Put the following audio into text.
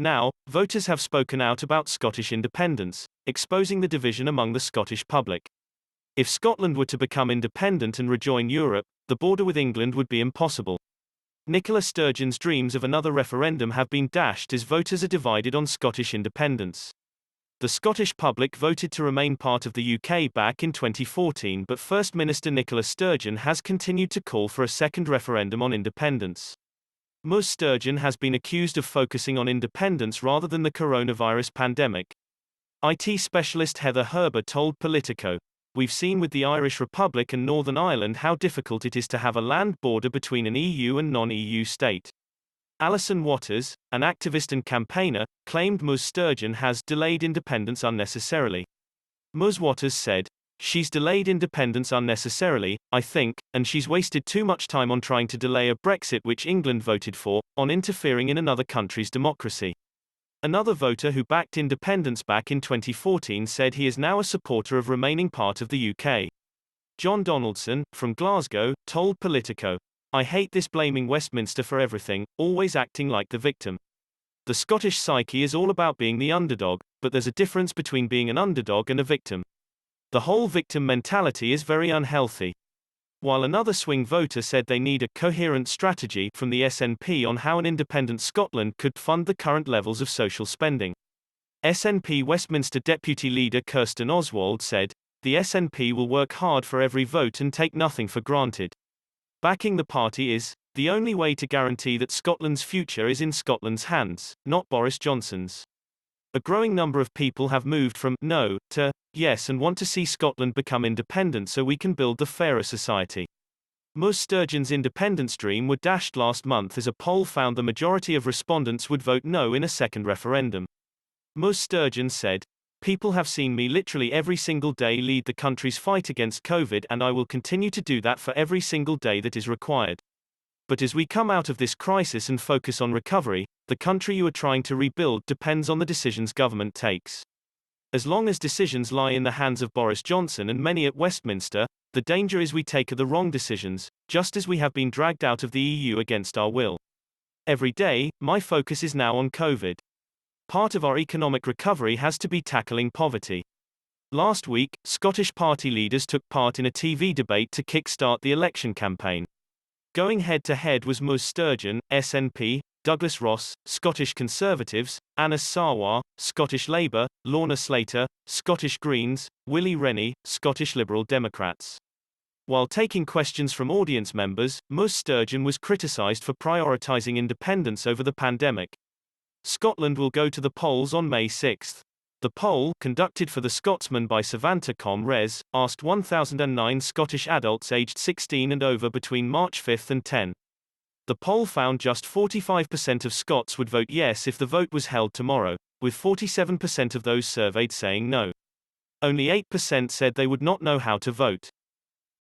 Now, voters have spoken out about Scottish independence, exposing the division among the Scottish public. If Scotland were to become independent and rejoin Europe, the border with England would be impossible. NICOLA STURGEON'S dreams of another referendum have been dashed as voters are divided on Scottish independence. The Scottish public voted to remain part of the UK back in 2014, but First Minister Nicola Sturgeon has continued to call for a second referendum on independence. Ms. Sturgeon has been accused of focusing on independence rather than the coronavirus pandemic. IT specialist Heather Herber told Politico, "We've seen with the Irish Republic and Northern Ireland how difficult it is to have a land border between an EU and non-EU state." Alison Waters, an activist and campaigner, claimed Ms. Sturgeon has delayed independence unnecessarily. Ms. Waters said, "She's delayed independence unnecessarily, I think, and she's wasted too much time on trying to delay a Brexit which England voted for, on interfering in another country's democracy." Another voter who backed independence back in 2014 said he is now a supporter of remaining part of the UK. John Donaldson, from Glasgow, told Politico, "I hate this blaming Westminster for everything, always acting like the victim. The Scottish psyche is all about being the underdog, but there's a difference between being an underdog and a victim. The whole victim mentality is very unhealthy." While another swing voter said they need a coherent strategy from the SNP on how an independent Scotland could fund the current levels of social spending. SNP Westminster Deputy Leader Kirsten Oswald said, "The SNP will work hard for every vote and take nothing for granted. Backing the party is the only way to guarantee that Scotland's future is in Scotland's hands, not Boris Johnson's." A growing number of people have moved from no to yes and want to see Scotland become independent so we can build the fairer society. Ms. Sturgeon's independence dream were dashed last month as a poll found the majority of respondents would vote no in a second referendum. Ms. Sturgeon said, "People have seen me literally every single day lead the country's fight against COVID, and I will continue to do that for every single day that is required. But as we come out of this crisis and focus on recovery, the country you are trying to rebuild depends on the decisions government takes. As long as decisions lie in the hands of Boris Johnson and many at Westminster, the danger is we take the wrong decisions, just as we have been dragged out of the EU against our will. Every day, my focus is now on COVID. Part of our economic recovery has to be tackling poverty." Last week, Scottish party leaders took part in a TV debate to kick-start the election campaign. Going head-to-head was Ms. Sturgeon, SNP, Douglas Ross, Scottish Conservatives, Anas Sarwar, Scottish Labour, Lorna Slater, Scottish Greens, Willie Rennie, Scottish Liberal Democrats. While taking questions from audience members, Ms. Sturgeon was criticised for prioritising independence over the pandemic. Scotland will go to the polls on May 6. The poll, conducted for the Scotsman by Savanta.com Res, asked 1,009 Scottish adults aged 16 and over between March 5 and 10. The poll found just 45% of Scots would vote yes if the vote was held tomorrow, with 47% of those surveyed saying no. Only 8% said they would not know how to vote.